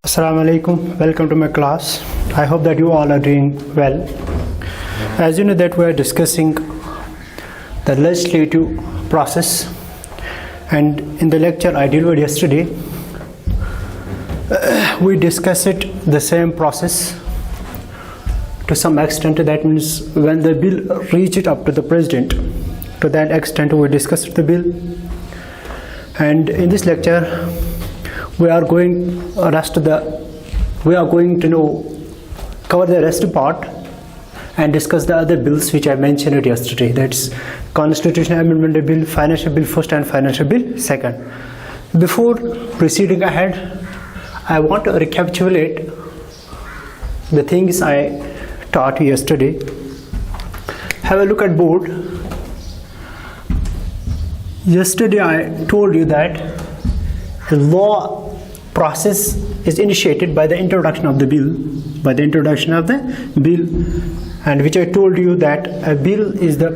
Assalamu alaikum, welcome to my class. I hope that you all are doing well. As you know that we are discussing the legislative process, and in the lecture I delivered yesterday, we discussed the same process to some extent. That means when the bill reached up to the president, to that extent we discussed the bill. And in this lecture we are going to cover the rest part and discuss the other bills which I mentioned yesterday. That's Constitutional Amendment Bill, Financial Bill first and Financial Bill second. Before proceeding ahead, I want to recapitulate the things I taught you yesterday. Have a look at board. Yesterday I told you that the law process is initiated by the introduction of the bill, and which I told you that a bill is the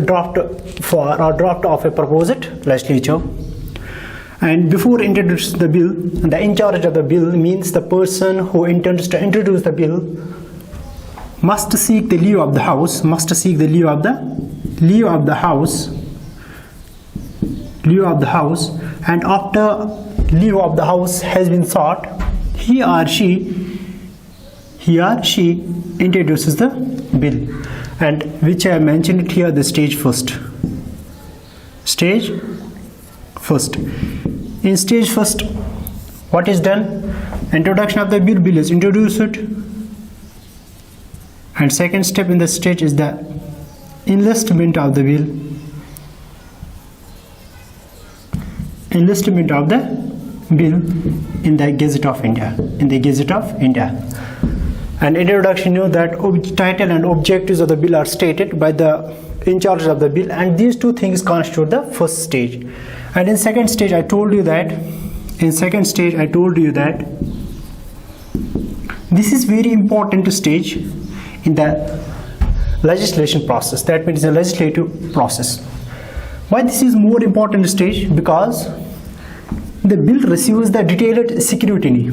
draft of a proposed legislature. And before introducing the bill, the in charge of the bill means the person who intends to introduce the bill must seek the leave of the house, and after leave of the house has been sought, he or she introduces the bill, and which I mentioned it here, the stage first. In stage first, what is done? Introduction of the bill is introduced, and second step in the stage is the enlistment of the bill. In the Gazette of India. And introduction, you know that title and objectives of the bill are stated by the in charge of the bill, and these two things constitute the first stage. And in second stage I told you that this is very important stage in the legislation process. That means the legislative process. Why this is more important stage? Because the bill receives the detailed scrutiny.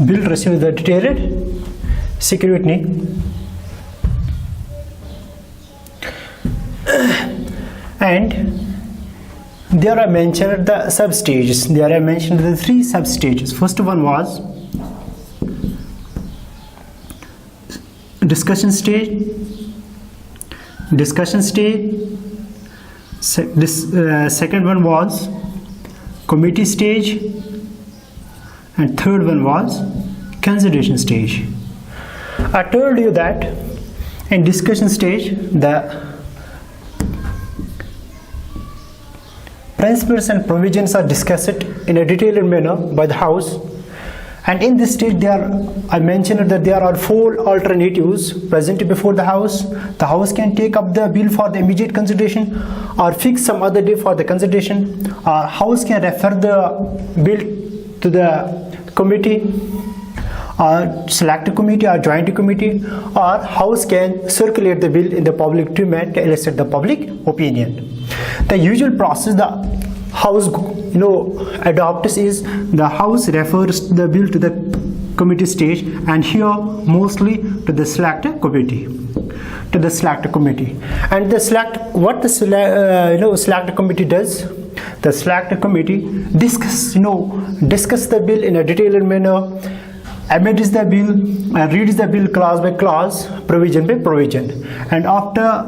Bill receives the detailed scrutiny, and there are mentioned the sub-stages. There are mentioned the three sub-stages. First one was discussion stage. Second one was committee stage, and third one was consideration stage. I told you that in discussion stage the principles and provisions are discussed in a detailed manner by the House, and in this stage I mentioned that there are four alternatives present before the House. The House can take up the bill for the immediate consideration, or fix some other day for the consideration, or House can refer the bill to the committee, or select committee or joint committee, or House can circulate the bill in the public domain to elicit the public opinion. The usual process the House adopts is the House refers the bill to the committee stage, and here mostly to the select committee. And the select committee does. The select committee discuss the bill in a detailed manner, amends the bill, and reads the bill clause by clause, provision by provision, and after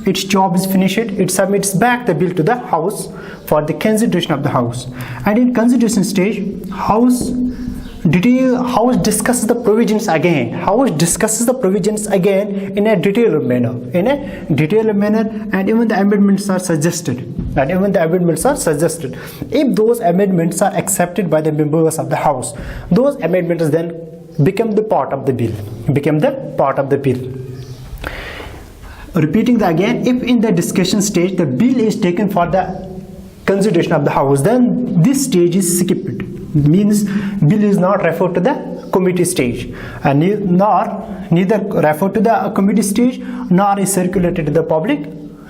its job is finished, it submits back the bill to the House for the consideration of the House. And in consideration stage, House discusses the provisions again. In a detailed manner, and even the amendments are suggested. If those amendments are accepted by the members of the House, those amendments then become the part of the bill. Repeating that again, if in the discussion stage the bill is taken for the consideration of the House, then this stage is skipped. Means bill is not referred to the committee stage, and neither referred to the committee stage nor is circulated to the public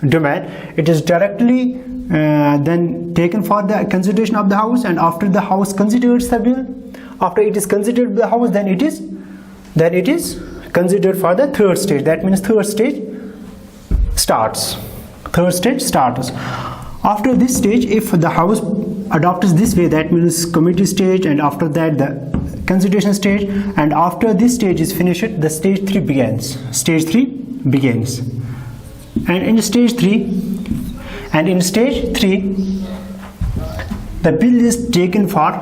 domain. It is directly then taken for the consideration of the House, and after the House considers the bill, after it is considered by the House, then it is considered for the third stage. That means third stage starts. After this stage, if the House adopts this way, that means committee stage, and after that the consideration stage, and after this stage is finished, the stage 3 begins. And in stage 3, the bill is taken for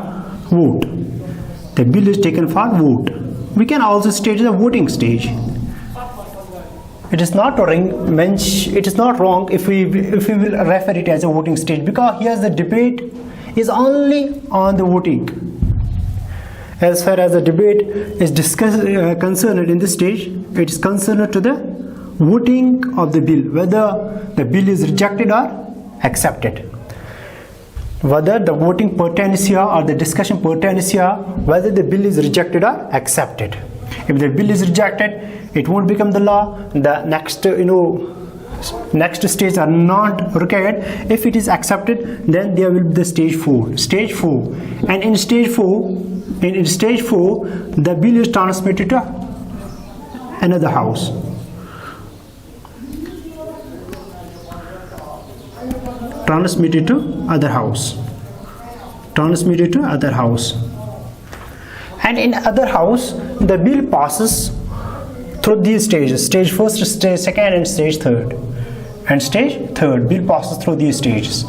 vote. We can also state the voting stage. It is not wrong if we will refer it as a voting stage, because here the debate is only on the voting. As far as the debate is concerned in this stage, it is concerned to the voting of the bill, whether the bill is rejected or accepted. Whether the voting pertains here or the discussion pertains here, whether the bill is rejected or accepted. If the bill is rejected, it won't become the law. The next stage are not required. If it is accepted, then there will be the stage 4. And in stage 4, the bill is transmitted to another house. Transmitted to other house. And in other house, the bill passes through these stages: stage 1st, stage 2nd, and stage 3rd. Bill passes through these stages: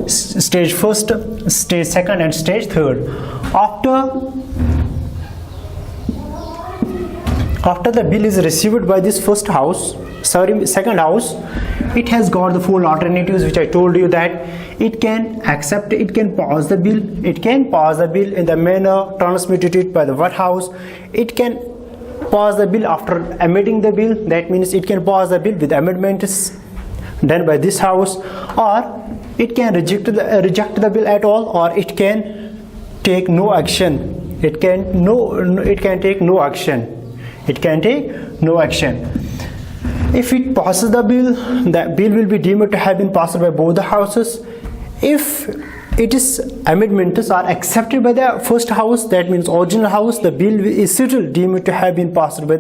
stage 1st, stage 2nd, and stage 3rd. After the bill is received by this second house, it has got the 4 alternatives which I told you, that it can accept, it can pass the bill, in the manner transmitted it by the what house, it can pass the bill after amending the bill, that means it can pass the bill with amendments done by this house, or it can reject the bill at all, or it can take no action. It can take no action. If it passes the bill will be deemed to have been passed by both the houses. If its amendments are accepted by the first house, that means original house, the bill is still deemed to have been passed by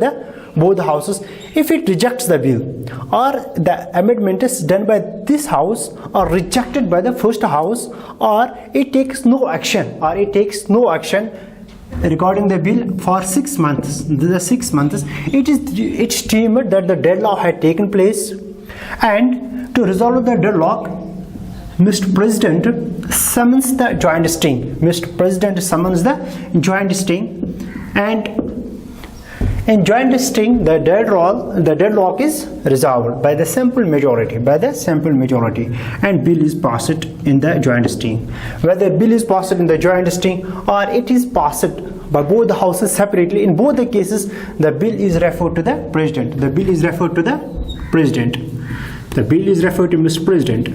both the houses. If it rejects the bill, or the amendments done by this house are rejected by the first house, or it takes no action regarding the bill for 6 months. It's deemed that the deadlock had taken place, and to resolve the deadlock, Mr. President summons the joint sitting. And in joint sitting, the deadlock is resolved by the simple majority, and bill is passed in the joint sitting. Whether bill is passed in the joint sitting or it is passed by both the houses separately, in both the cases, the bill is referred to the President. The bill is referred to Mr. President.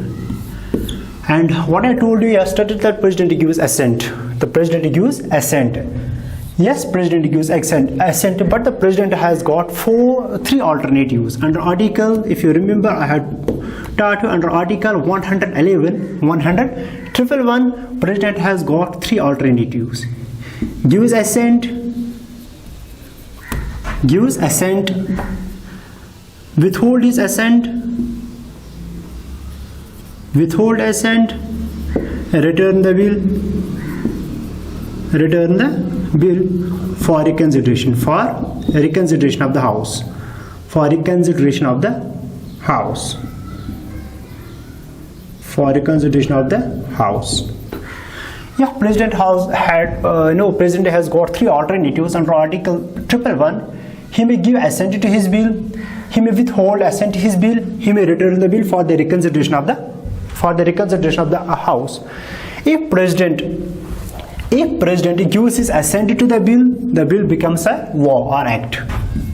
And what I told you yesterday, that President gives assent. Yes, President gives assent, but the President has got 3 alternatives. Under article, if you remember, I had taught you under article 111, President has got 3 alternatives: gives assent, withhold his assent, return the bill for reconsideration of the house. Yeah, President has got 3 alternatives under article 111. He may give assent to his bill, he may withhold assent to his bill, he may return the bill for the reconsideration of the house. If President gives his assent to the bill becomes a law or act.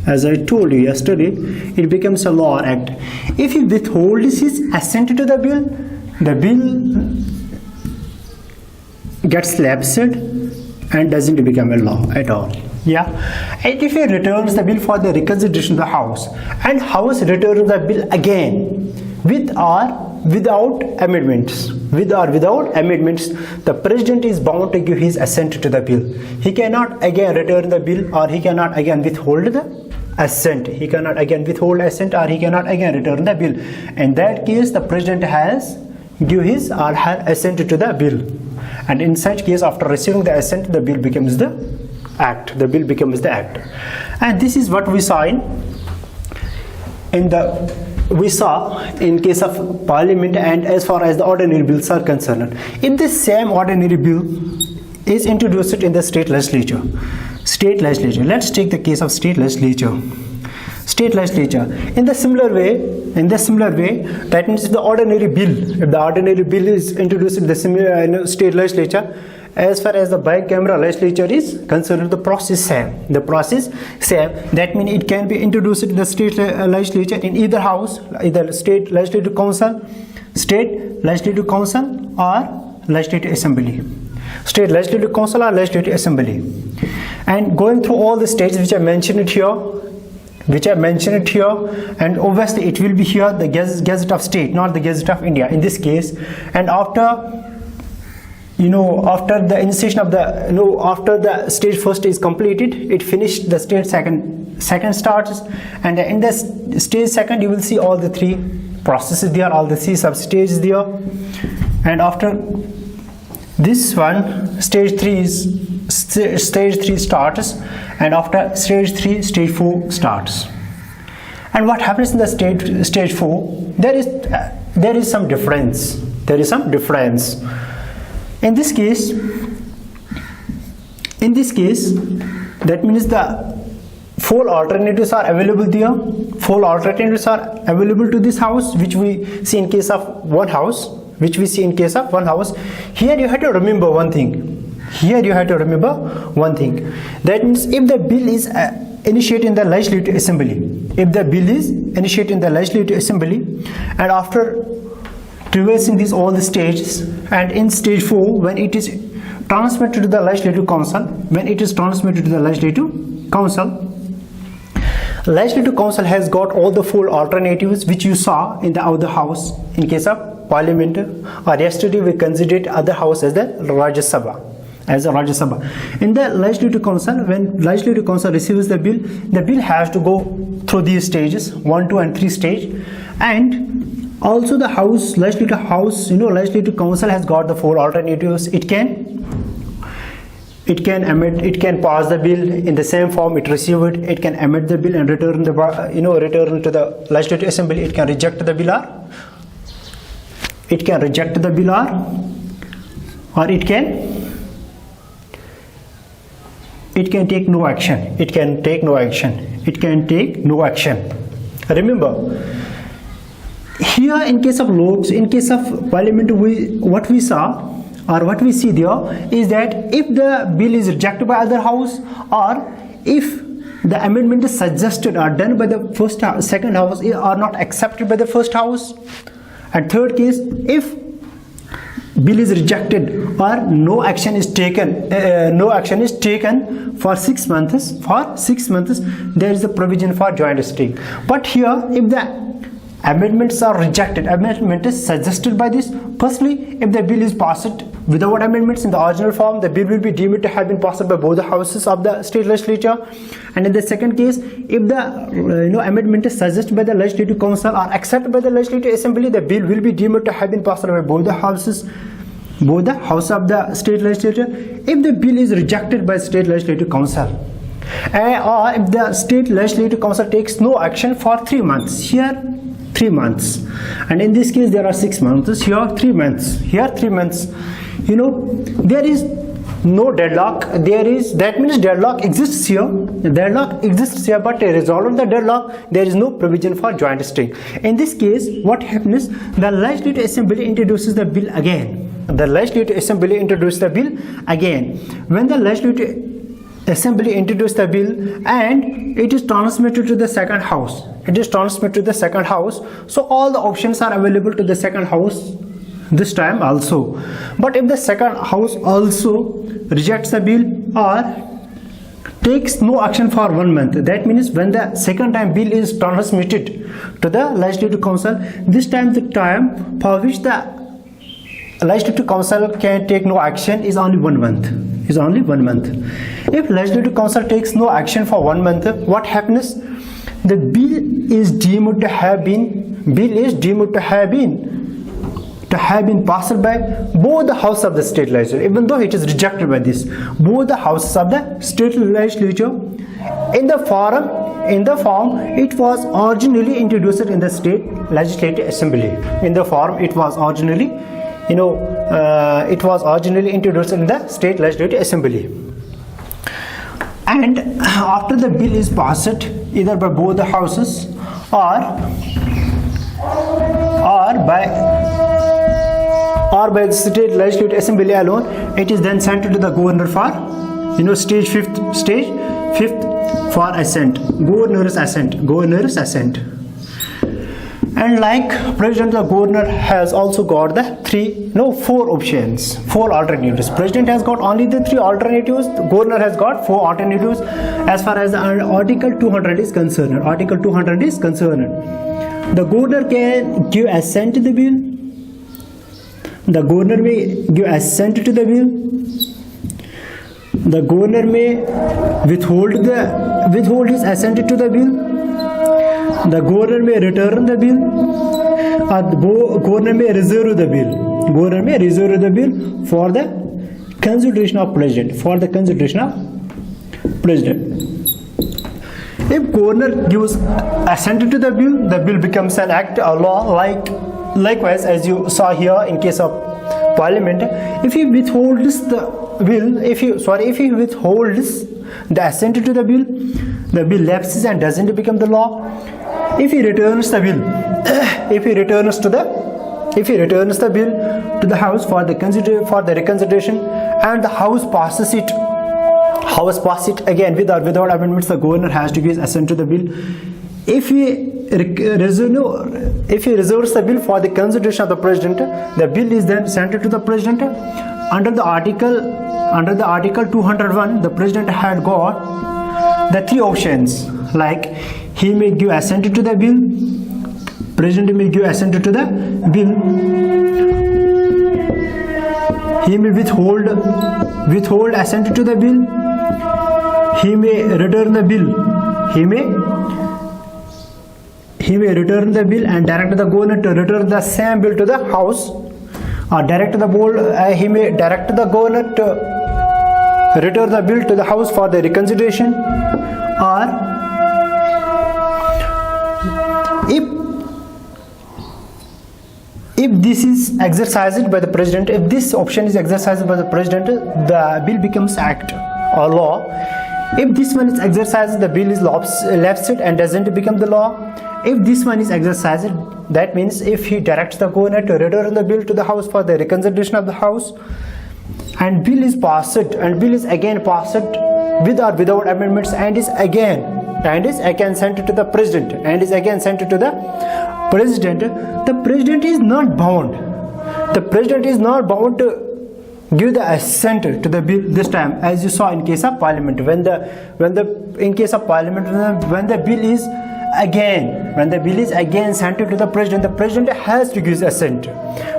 As I told you yesterday, it becomes a law or act. If he withholds his assent to the bill gets lapsed and doesn't become a law at all. Yeah, and if he returns the bill for the reconsideration of the house, and house returns the bill again with or without amendments, with or without amendments, the president is bound to give his assent to the bill. He cannot again return the bill, or he cannot again withhold the assent. He cannot again withhold assent, or he cannot again return the bill. In that case, the president has give his or her assent to the bill, and in such case, after receiving the assent, the bill becomes the act. The bill becomes the act. And this is what we saw in case of parliament, and as far as the ordinary bills are concerned. If this same ordinary bill is introduced in the state legislature, let's take the case of state legislature. In the similar way, that means if the ordinary bill is introduced in the state legislature, as far as the bicameral legislature is concerned, the process same. That means it can be introduced in the state legislature in either house, either state legislative council, or legislative assembly. State legislative council or legislative assembly. And going through all the states which I mentioned it here, and obviously it will be here the Gazette of State, not the Gazette of India in this case. And after the initiation of after the stage first is completed, it finished, the stage second starts, and in the stage second you will see all the three processes there, all the three sub-stages there. And after this one, stage 3 starts, and after stage 3, stage 4 starts. And what happens in the stage 4? There is some difference. In this case, that means the 4 alternatives are available there. 4 alternatives are available to this house, which we see in case of one house. Here you have to remember one thing. That means if the bill is initiated in the legislative assembly, and after traversing all the stages, and in stage 4, when it is transmitted to the legislative council, legislative council has got all the 4 alternatives which you saw in the other house in case of parliament, or yesterday we considered other house as the Rajya Sabha. In the legislative council, when legislative council receives the bill has to go through these stages, 1, 2 and 3 stage. And also the legislative council has got the 4 alternatives. It can amend, it can pass the bill in the same form it received, it can amend the bill and return to the legislative assembly, it can reject the bill, or it can take no action. Remember, here in case of parliament, what we see there is that if the bill is rejected by other house, or if the amendment is suggested or done by the second house are not accepted by the first house, and third case, if bill is rejected or no action is taken for 6 months, there is a provision for joint sitting. But here, if the amendments are rejected, amendment is suggested by this, firstly, if the bill is passed without amendments in the original form, the bill will be deemed to have been passed by both the houses of the state legislature. And in the second case, if the amendment is suggested by the legislative council or accepted by the legislative assembly, the bill will be deemed to have been passed by both the houses of the state legislature. If the bill is rejected by state legislative council, or if the state legislative council takes no action for 3 months, here 3 months, and in this case there are 6 months, here 3 months, there is no deadlock. That means deadlock exists here, but to resolve the deadlock, there is no provision for joint sitting. In this case, what happens? The legislative assembly introduces the bill again. When the legislative assembly introduces the bill, and it is transmitted to the second house, so all the options are available to the second house this time also. But if the second house also rejects the bill or takes no action for 1 month. That means when the second time bill is transmitted to the Legislative Council, this time the time for which the Legislative Council can take no action is only 1 month. If Legislative Council takes no action for 1 month, what happens? The bill is deemed to have been passed by both the houses of the state legislature, even though it is rejected by this. Both the houses of the state legislature, in the form it was originally introduced in the state legislative assembly. In the form it was originally, introduced in the state legislative assembly. And after the bill is passed either by both the houses or by the state legislative assembly alone, it is then sent to the governor for stage fifth for assent, governor's assent. And like president, the governor has also got the four alternatives. President has got only the 3 alternatives. The governor has got 4 alternatives as far as the Article 200 is concerned. The governor can give assent to the bill. The governor may give assent to the bill. The governor may withhold his assent to the bill. The governor may return the bill, or the governor may reserve the bill. For the consideration of president. If governor gives assent to the bill becomes an act or law. Likewise, as you saw here in case of Parliament, if he withholds the assent to the bill lapses and doesn't become the law. If he returns the bill, to the House for the reconsideration, and the House passes it again with or without amendments, the governor has to give assent to the bill. If he reserves the bill for the consideration of the president, the bill is then sent to the president. Under the article 201, the president had got the 3 options, like he may give assent to the bill, president may give assent to the bill, he may withhold assent to the bill, he may return the bill, he may return the bill and direct the governor to return the same bill to the House, or he may direct the governor to return the bill to the House for the reconsideration, or if this is exercised by the president, if this option is exercised by the president, the bill becomes act or law. If this one is exercised, the bill is lapsed and doesn't become the law. If this one is exercised, that means if he directs the governor to return the bill to the House for the reconsideration of the House, and bill is again passed with or without amendments, and is again sent to the president, the president is not bound. The president is not bound to give the assent to the bill this time, as you saw in case of Parliament. When the bill is again sent to the president has to give assent.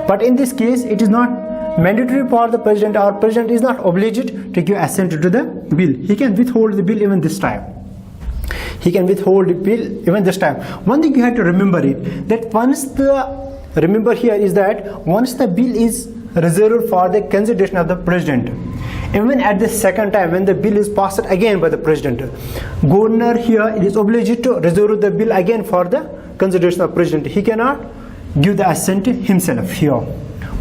But in this case, it is not mandatory for the president, or president is not obliged to give assent to the bill. He can withhold the bill even this time. One thing you have to remember once the bill is reserved for the consideration of the president, even at the second time when the bill is passed again by the president, governor here is obliged to reserve the bill again for the consideration of president. He cannot give the assent himself here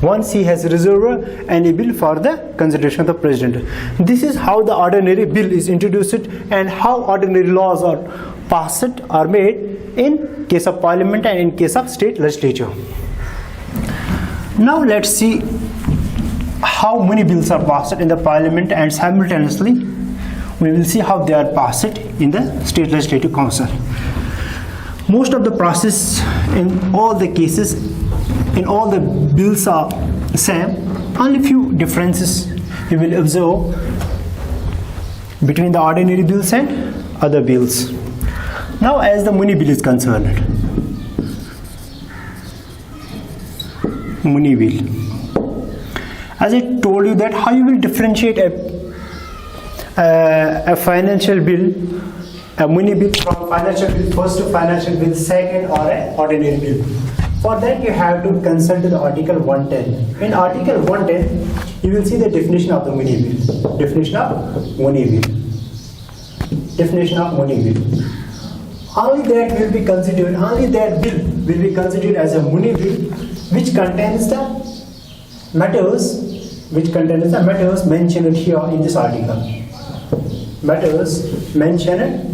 once he has reserved any bill for the consideration of the president. This is how the ordinary bill is introduced and how ordinary laws are passed or made in case of Parliament and in case of state legislature. Now let's see how many bills are passed in the Parliament, and simultaneously we will see how they are passed in the state legislative council. Most of the process in all the cases, in all the bills are same, only few differences you will observe. between the ordinary bills and other bills. Now as the money bill is concerned, money bill, as I told you that how you will differentiate a financial bill, a money bill from financial bill first to financial bill second, or an ordinary bill. For that you have to consult the article 110. In article 110 you will see the definition of the money bill. Definition of money bill. Definition of money bill. Only that will be considered, only that bill will be considered as a money bill which contains the matters mentioned here in this article. Matters mentioned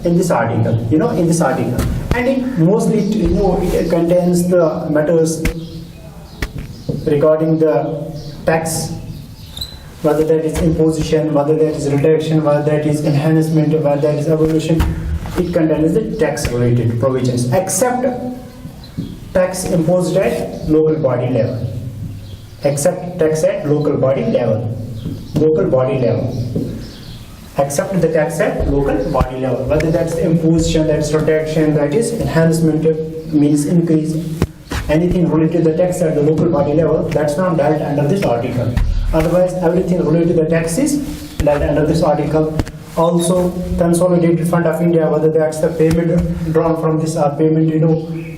in this article, in this article. And it mostly, it contains the matters regarding the tax, whether that is imposition, whether that is reduction, whether that is enhancement, whether that is abolition. It contains the tax related provisions, except tax imposed at local body level. Except tax at local body level. Local body level. Except the tax at local body level, whether that's imposition, that's reduction, that is enhancement, means increase, anything related to the tax at the local body level, that's not dealt under this article. Otherwise, everything related to the tax is dealt under this article. Also, consolidated fund of India, whether that's the payment drawn from this or payment,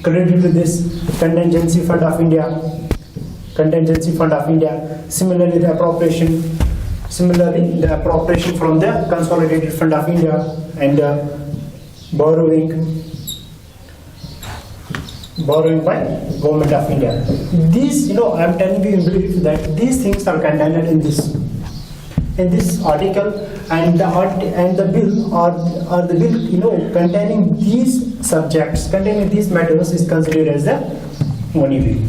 credited to this contingency fund of India. Similarly, the appropriation from the consolidated fund of India and borrowing by government of India. These, I am telling you in brief that these things are contained in this article, and the bill or the bill containing these subjects, containing these matters is considered as the money bill.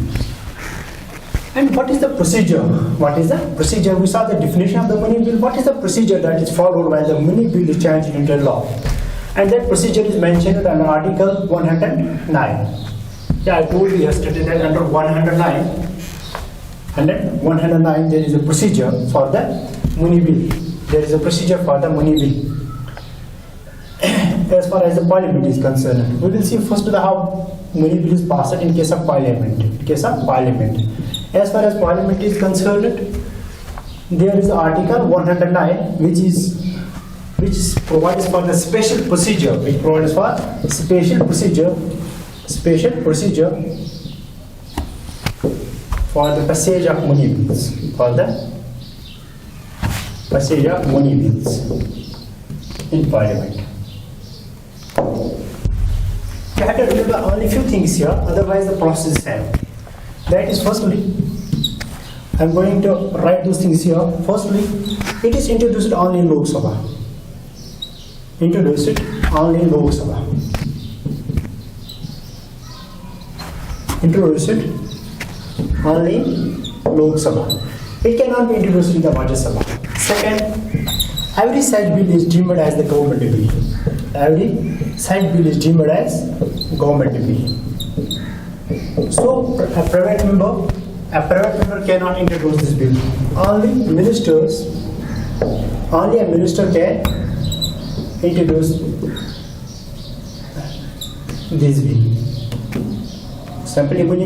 And what is the procedure? What is the procedure? We saw the definition of the money bill. What is the procedure that is followed when the money bill is changed into law? And that procedure is mentioned under Article 109. Yeah, I told you yesterday that under 109 there is a procedure for the money bill. There is a procedure for the money bill. As far as the parliament is concerned, we will see first how money bill is passed in case of parliament. As far as parliament is concerned, there is Article 109 which provides for the special procedure, for the passage of money bills, in parliament. You have to remember only few things here, otherwise the process is same. That is, firstly, I am going to write those things here. Firstly, it is introduced only in Lok Sabha. Introduced only in Lok Sabha. It cannot be introduced in the Rajya Sabha. Second, every such bill is deemed as the government bill. So a private member cannot introduce this bill. Only a minister can introduce this bill. Simply put,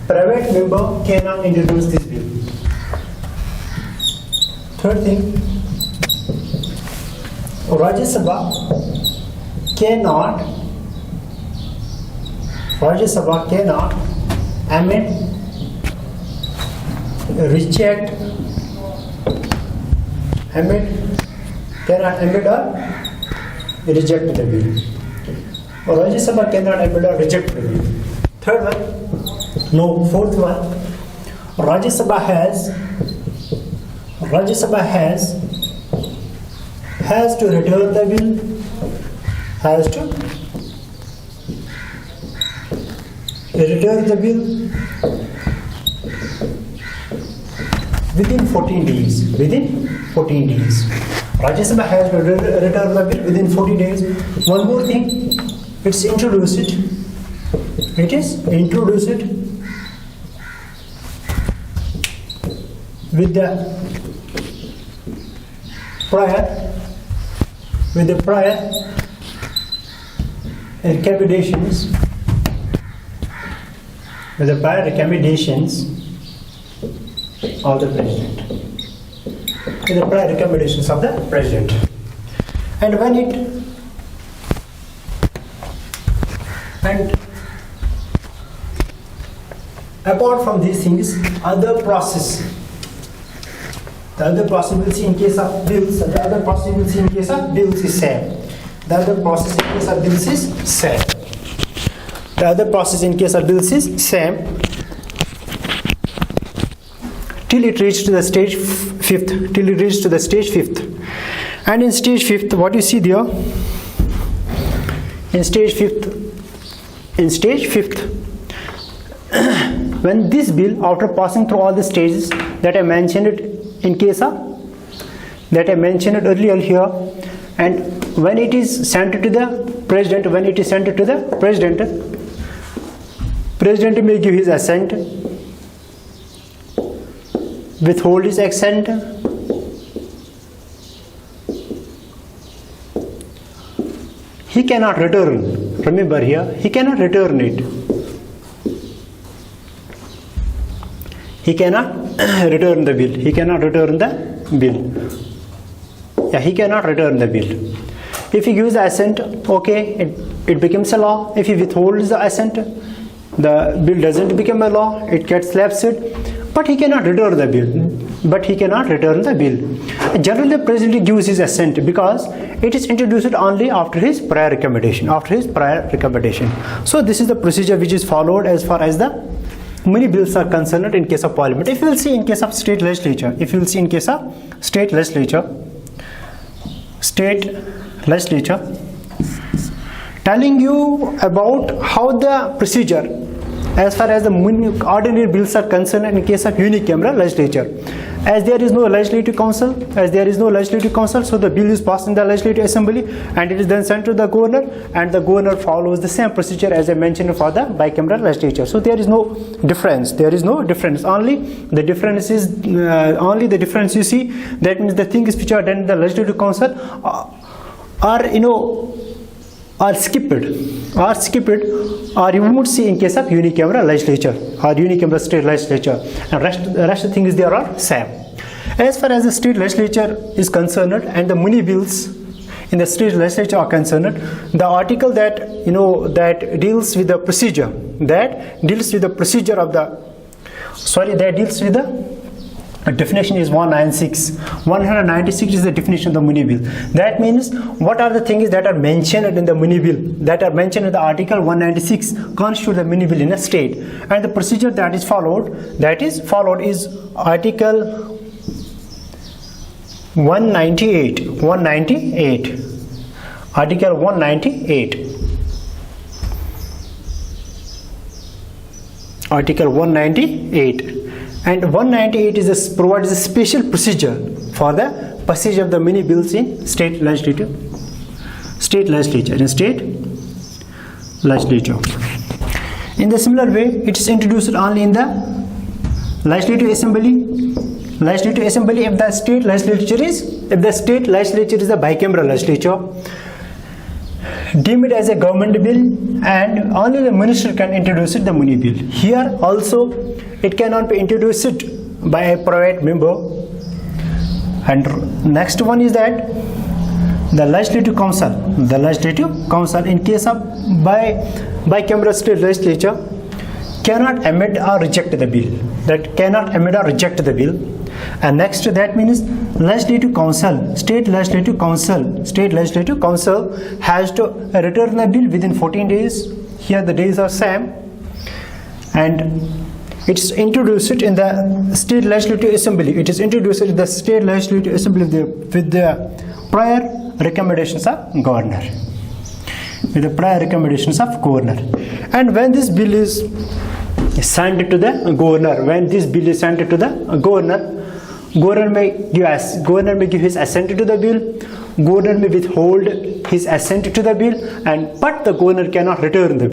private member cannot introduce this bill. Third thing, Rajya Sabha cannot amend, reject, cannot amend or reject the bill. Rajya Sabha cannot amend or reject the bill. Fourth one, Rajya Sabha has to return the bill, within 14 days. Rajya Sabha has to return the bill within 40 days. One more thing, it is introduced with the prior recommendations of the president. And apart from these things, the other process we'll see in case of bills, is same. The other process in case of bills is same. Till it reaches to the stage fifth. And in stage fifth, what you see there? In stage fifth, when this bill, after passing through all the stages that I mentioned earlier here, and when it is sent to the president, president may give his assent, withhold his assent, he cannot return. Remember here, he cannot return it. He cannot return the bill. He cannot return the bill. If he gives the assent, okay, it becomes a law. If he withholds the assent, the bill doesn't become a law. It gets lapsed. But he cannot return the bill. Generally, the president gives his assent because it is introduced only after his prior recommendation. So this is the procedure which is followed as far as the many bills are concerned in case of parliament. If you will see in case of state legislature, telling you about how the procedure as far as the ordinary bills are concerned in case of unicameral legislature. As there is no legislative council, so the bill is passed in the legislative assembly and it is then sent to the governor, and the governor follows the same procedure as I mentioned for the bicameral legislature. So there is no difference. Only the difference you see, that means the things which are done in the legislative council are skipped, or you won't see in case of unicameral legislature or unicameral state legislature, and the rest of the things there are same. As far as the state legislature is concerned and the many bills in the state legislature are concerned, the article that deals with the procedure definition is 196 is the definition of the money bill. That means what are the things that are mentioned in the money bill, that are mentioned in the article 196 constitute the money bill in a state, and the procedure that is followed is article 198. Article 198 and 198 provides a special procedure for the passage of the many bills in state legislature. In the similar way, it is introduced only in the legislative assembly. If the state legislature is a bicameral legislature deemed as a government bill, and only the minister can introduce the money bill. Here also it cannot be introduced by a private member. And next one is that the legislative council in case of bicameral state legislature cannot amend or reject the bill. And next, that means state legislative council has to return the bill within 14 days. Here the days are same, and it's introduced in the state legislative assembly. With the prior recommendations of governor. And when this bill is sent to the governor, governor may give his assent to the bill. Governor may withhold his assent to the bill, but the governor cannot return the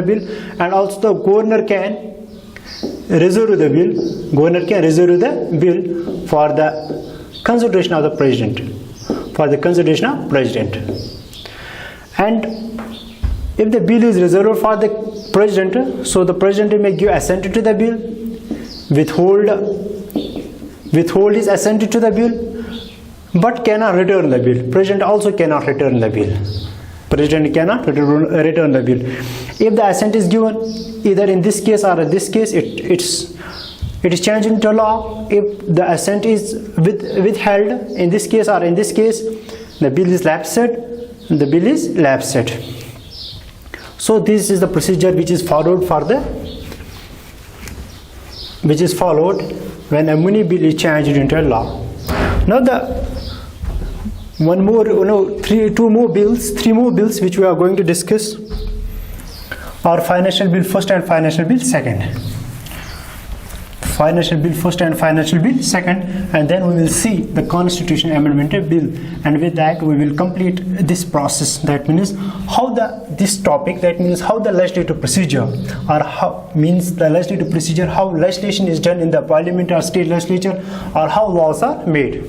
bill. And also the governor can reserve the bill, governor can reserve the bill for the consideration of the president, for the consideration of president. And if the bill is reserved for the president, so the president may give assent to the bill, withhold his assent to the bill, but cannot return the bill. President also cannot return the bill. President cannot return the bill. If the assent is given, either in this case or in this case, it is changed into law. If the assent is withheld in this case or in this case, the bill is lapsed. The bill is lapsed. So this is the procedure which is followed when a money bill is changed into a law. Now three more bills which we are going to discuss are financial bill first and financial bill second. Financial bill first and financial bill second, and then we will see the constitution amendment bill, and with that we will complete this process. That means how the legislative procedure, or how legislation is done in the parliament or state legislature, or how laws are made.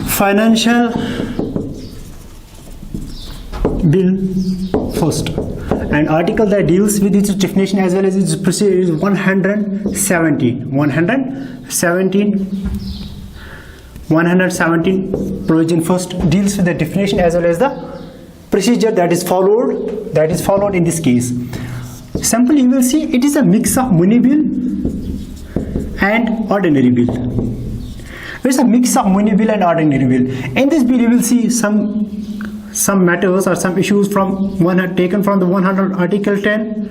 Financial bill first, and article that deals with its definition as well as its procedure is 117 provision first deals with the definition as well as the procedure that is followed in this case. Simply you will see it is a mix of money bill and ordinary bill. It's a mix of money bill and ordinary bill. In this bill you will see some matters or some issues taken from the 100 Article 10,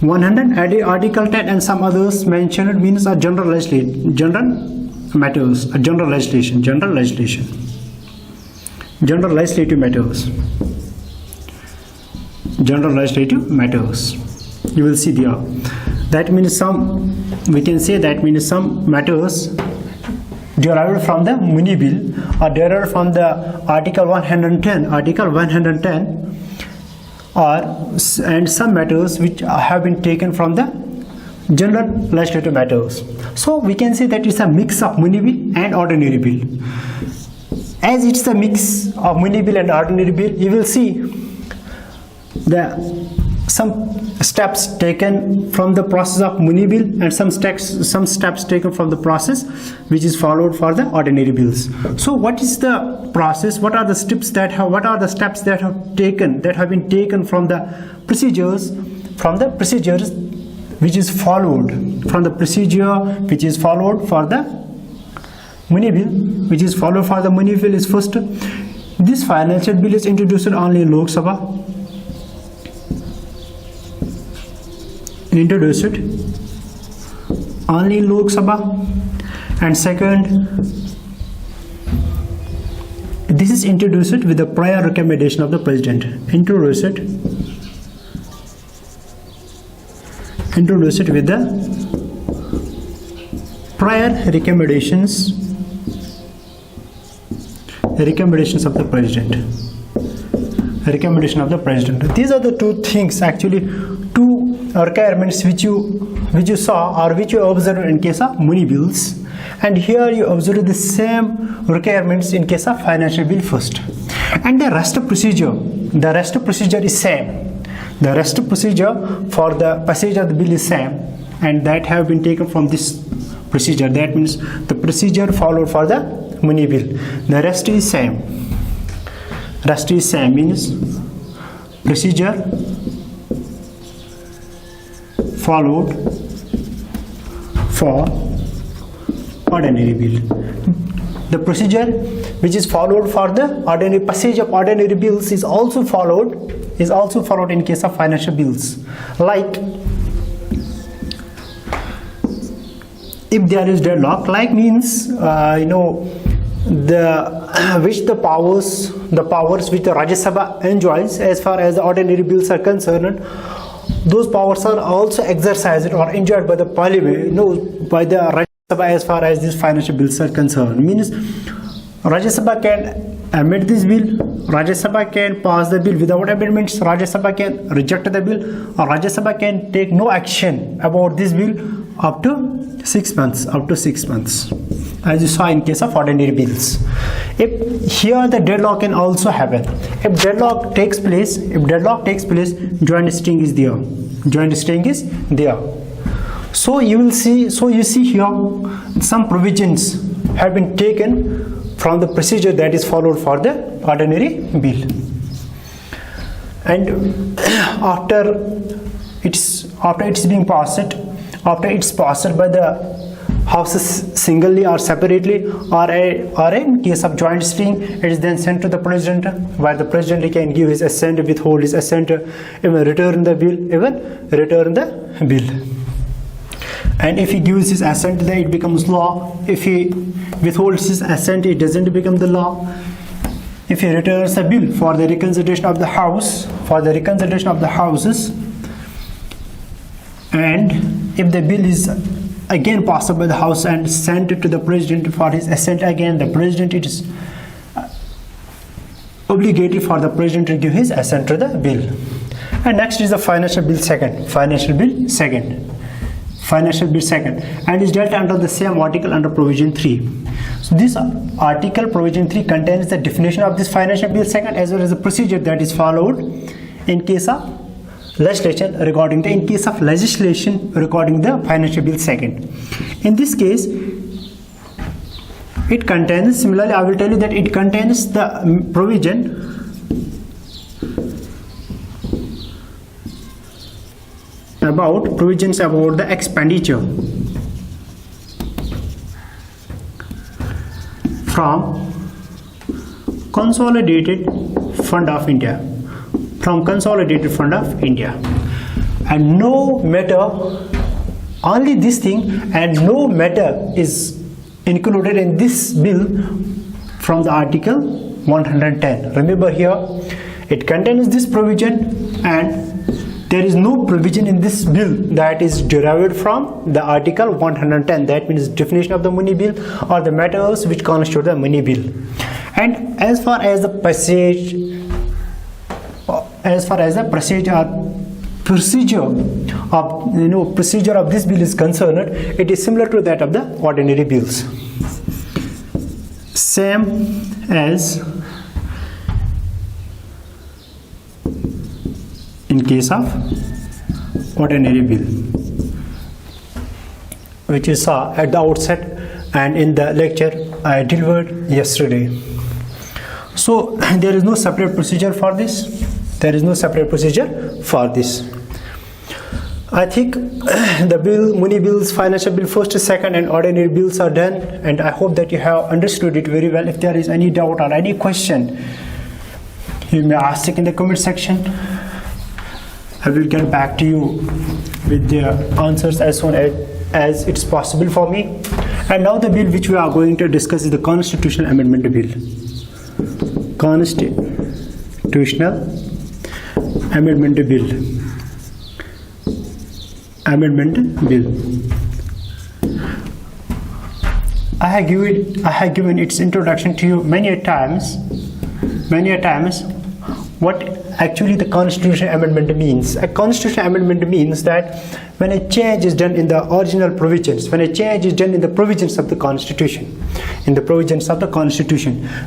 Article 10, and some others mentioned means a general legislative matters. You will see there. That means some matters derived from the money bill or derived from the Article 110, and some matters which have been taken from the general legislative matters. So we can say that it's a mix of money bill and ordinary bill. As it's a mix of money bill and ordinary bill, you will see some steps taken from the process of money bill and some steps taken from the process which is followed for the ordinary bills. So what is the process? What are the steps that have been taken from the procedures which is followed for the money bill, is first, this financial bill is introduced only in Lok Sabha. And second, this is introduced with the prior recommendation of the president. Introduced with the prior recommendations of the president. These are the two things, actually two requirements which you saw or which you observed in case of money bills, and here you observe the same requirements in case of financial bill first. And the rest of procedure is same. The rest of procedure for the passage of the bill is same, and that have been taken from this procedure. That means the procedure followed for the money bill. The rest is same. Means procedure followed for ordinary bill. The procedure which is followed for the ordinary passage of ordinary bills is also followed in case of financial bills. Like if there is deadlock, like means the powers which the Rajya Sabha enjoys as far as the ordinary bills are concerned, those powers are also exercised or enjoyed by the parliament, by the Rajya Sabha as far as these financial bills are concerned. Means Rajya Sabha can amend this bill, Rajya Sabha can pass the bill without amendments, Rajya Sabha can reject the bill, or Rajya Sabha can take no action about this bill up to 6 months, as you saw in case of ordinary bills. If here the deadlock can also happen. If deadlock takes place, joint sitting is there. So you see here some provisions have been taken from the procedure that is followed for the ordinary bill. And after it's being passed, after it's passed by the houses singly or separately, or in case of joint sitting, it is then sent to the president, where the president can give his assent, withhold his assent, even return the bill. And if he gives his assent, then it becomes law. If he withholds his assent, it doesn't become the law. If he returns the bill for the reconsideration of the house, houses, and if the bill is again passed by the house and sent to the president for his assent again, the president, it is obligatory for the president to give his assent to the bill. And next is the financial bill second, and is dealt under the same article under provision 3. So this article provision 3 contains the definition of this financial bill second, as well as the procedure that is followed in case of legislation regarding the financial bill second. In this case, it contains, similarly I will tell you that it contains the provisions about the expenditure from consolidated fund of India, and no matter, only this thing, and no matter is included in this bill from the article 110. Remember here, it contains this provision, and there is no provision in this bill that is derived from the article 110. That means definition of the money bill or the matters which constitute the money bill. And as far as the procedure of this bill is concerned, it is similar to that of the ordinary bills. Same as in case of ordinary bill, which you saw at the outset and in the lecture I delivered yesterday. So there is no separate procedure for this. I think the money bills, financial bill first, second, and ordinary bills are done, and I hope that you have understood it very well. If there is any doubt or any question, you may ask it in the comment section. I will get back to you with the answers as soon as it's possible for me. And now the bill which we are going to discuss is the Constitutional Amendment Bill. I have given its introduction to you many a times. What actually the constitutional amendment means. A constitutional amendment means that when a change is done in the original provisions, when a change is done in the provisions of the constitution,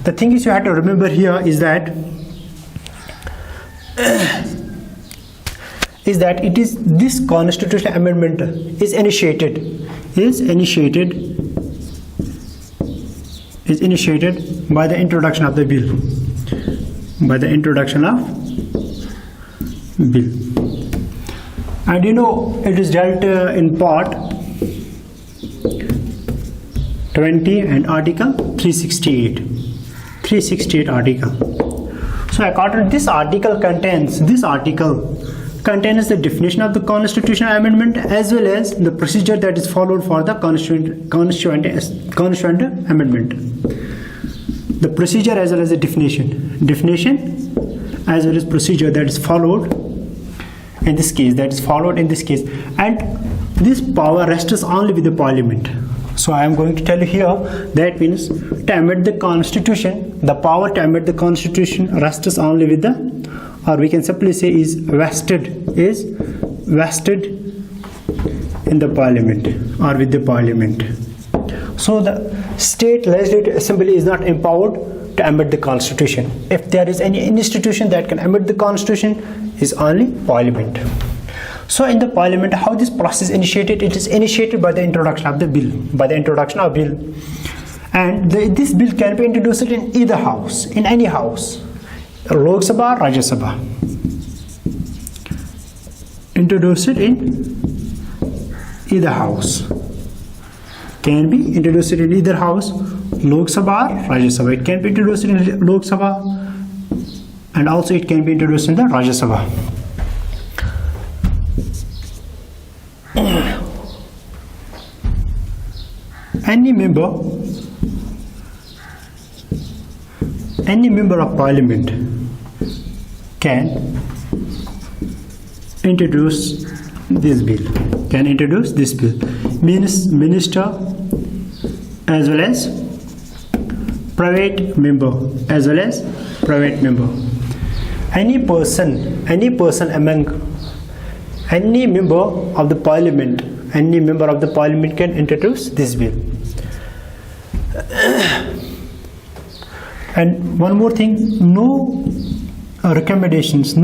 the thing is you have to remember here is that it is this constitutional amendment is initiated by the introduction of the bill. And it is dealt in part 20 and article 368 article. So according to this article contains the definition of the constitutional amendment as well as the procedure that is followed for the constituent amendment. The procedure as well as the definition as well as procedure that is followed in this case, and this power rests only with the parliament. So I am going to tell you here, that means to amend the constitution, the power to amend the constitution rests only with the, or we can simply say is vested in the parliament or with the parliament. So the state legislative assembly is not empowered to amend the constitution. If there is any institution that can amend the constitution, is only parliament. So in the parliament, how this process initiated? It is initiated by the introduction of the bill, and this bill can be introduced in either house, in any house, Lok Sabha or Rajya Sabha. Introduced in either house, can be introduced in either house, Lok Sabha or Rajya Sabha. It can be introduced in Lok Sabha, and also it can be introduced in the Rajya Sabha. Any member of parliament can introduce this bill, means minister as well as private member, any person among any member of the parliament can introduce this bill. And one more thing, no prior recommendations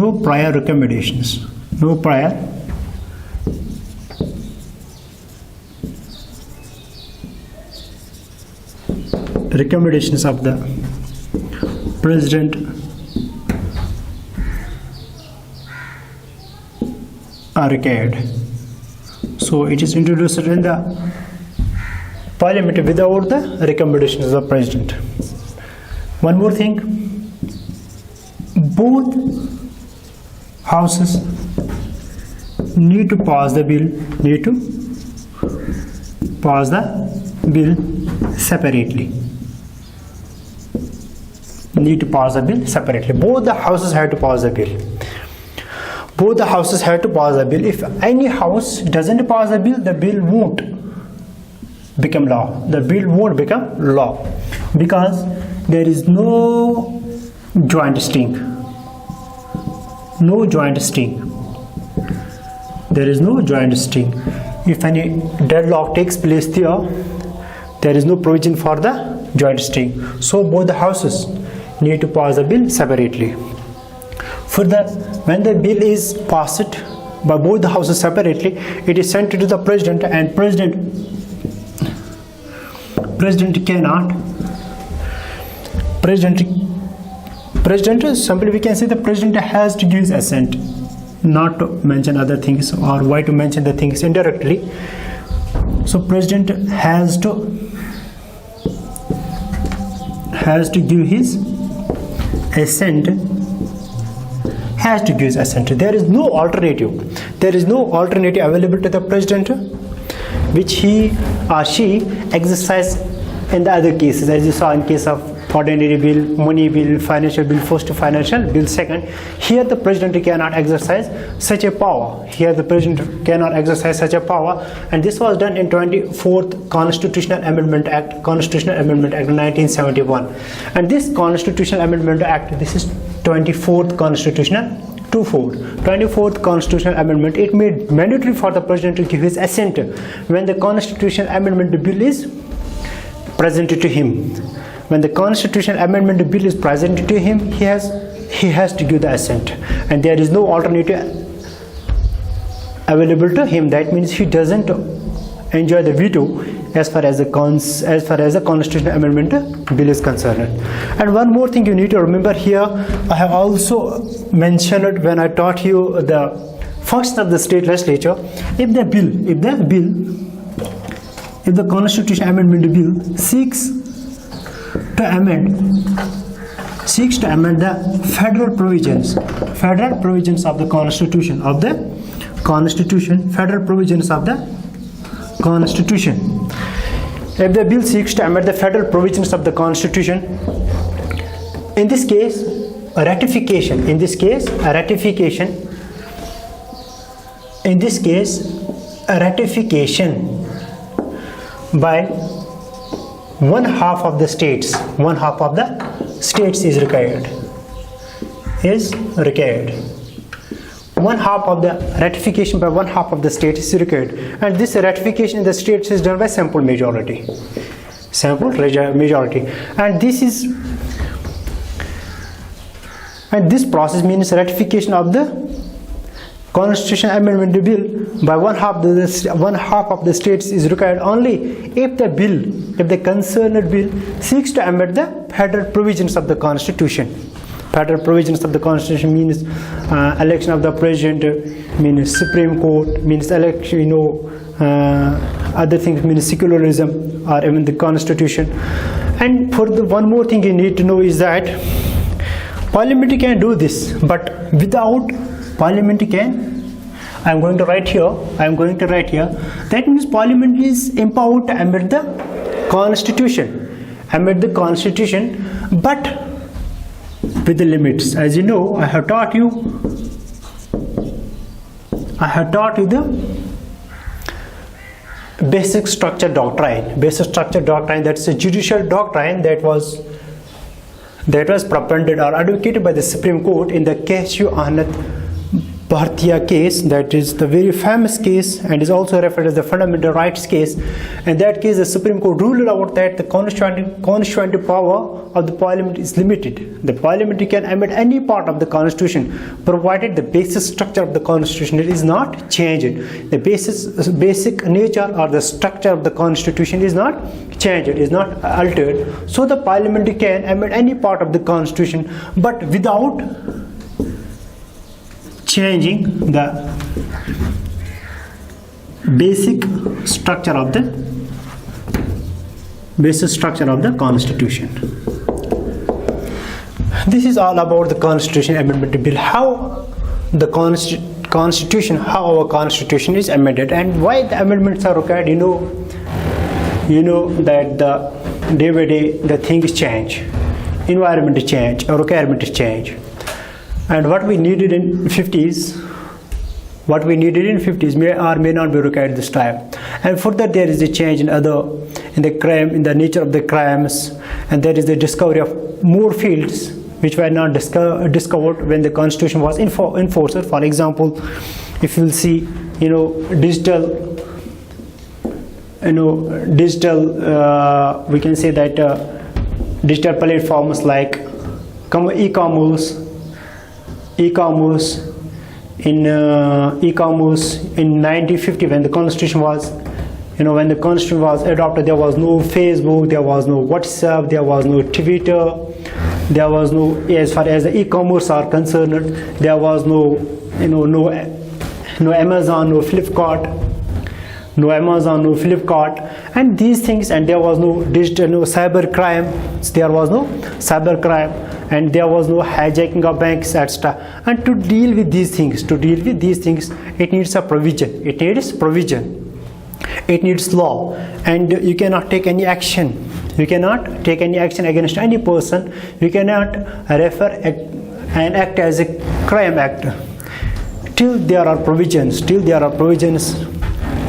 of the president are required. So it is introduced in the parliament without the recommendations of the president. One more thing, both houses need to pass the bill separately. Both the houses have to pass the bill. If any house doesn't pass the bill won't become law. Because there is no joint sting. If any deadlock takes place there is no provision for the joint sting. So both the houses need to pass the bill separately. Further, when the bill is passed by both the houses separately, it is sent to the president, and president simply we can say the president has to give his assent, not to mention other things, or why to mention the things indirectly. So president has to give his assent. There is no alternative available to the president which he or she exercise in the other cases, as you saw in case of ordinary bill, money bill, financial bill, first financial bill, second. Here the president cannot exercise such a power. And this was done in 24th Constitutional Amendment Act 1971. And this Constitutional Amendment Act, this is 24th Constitutional Amendment, it made mandatory for the president to give his assent when the Constitutional Amendment Bill is presented to him. When the Constitutional Amendment Bill is presented to him, he has to give the assent, and there is no alternative available to him. That means he doesn't enjoy the veto as far as the Constitutional Amendment Bill is concerned. And one more thing you need to remember here, I have also mentioned it when I taught you the function of the state legislature. If the Constitutional Amendment Bill seeks to amend the federal provisions of the Constitution, If the bill seeks to amend the federal provisions of the Constitution, in this case a ratification by one half of the states. One half of the states is required. One half of the ratification by one half of the states is required, and this ratification in the states is done by simple majority. And this process means ratification of the Constitution Amendment Bill by one half of the states is required only if the concerned bill seeks to amend the federal provisions of the Constitution. Federal provisions of the Constitution means election of the president, means Supreme Court, means election, other things means secularism, or even the Constitution. And for the one more thing you need to know is that Parliament can do this, but without Parliament can, I'm going to write here, that means Parliament is empowered to amend the Constitution, but with the limits. As you know, I have taught you the basic structure doctrine. That's a judicial doctrine that was propounded or advocated by the Supreme Court in the Cashew Ahmed Bhartiya case. That is the very famous case and is also referred as the fundamental rights case. In that case, the Supreme Court ruled out that the constitutional power of the Parliament is limited. The Parliament can amend any part of the Constitution provided the basic structure of the Constitution is not changed. The basic nature or the structure of the Constitution is not changed, is not altered. So the Parliament can amend any part of the Constitution, but without changing the basic structure of the Constitution. This is all about the Constitution Amendment Bill, how our Constitution is amended and why the amendments are required. You know that the day by day the things change, environment change, or requirement change. And what we needed in 50s may or may not be required this time. And further, there is a change in the nature of the crimes, and there is the discovery of more fields which were not discovered when the Constitution was enforced. For example, if you will see, digital, we can say that digital platforms like e-commerce in 1950 when the Constitution was adopted, there was no Facebook, there was no WhatsApp, there was no Twitter, there was no, as far as the e-commerce are concerned, there was no Amazon, no Flipkart, and these things, and there was no cyber crime, and there was no hijacking of banks, etc. And to deal with these things, it needs a provision. It needs law, and you cannot take any action. Against any person. You cannot refer an act as a crime act till there are provisions in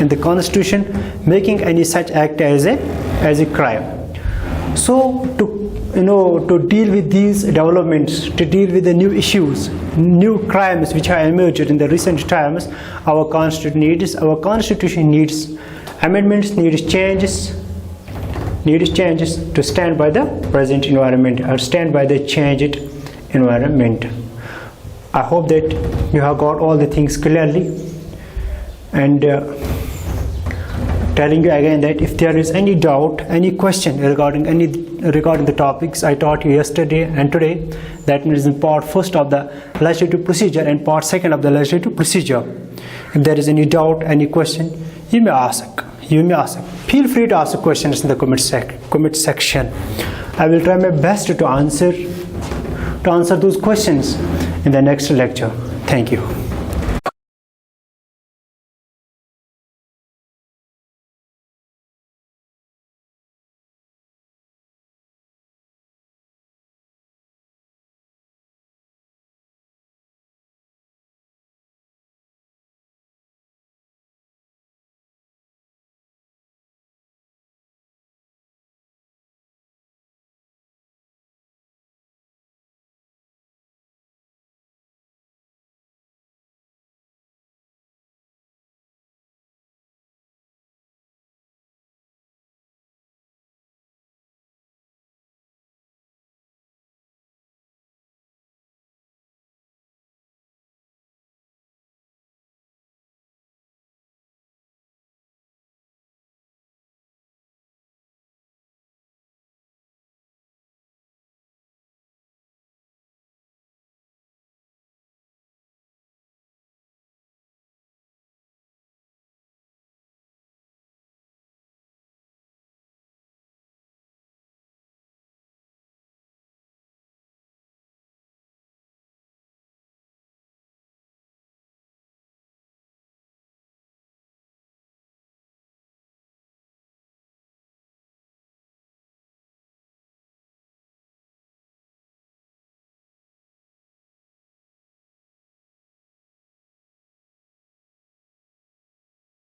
the Constitution making any such act as a crime. So to deal with these developments, to deal with the new issues, new crimes which have emerged in the recent times, our Constitution needs amendments, needs changes to stand by the present environment or stand by the changed environment. I hope that you have got all the things clearly, and telling you again that if there is any doubt, any question regarding the topics I taught you yesterday and today, that means in part first of the legislative procedure and part second of the legislative procedure. If there is any doubt, any question, you may ask. Feel free to ask questions in the comment section. I will try my best to answer those questions in the next lecture. Thank you.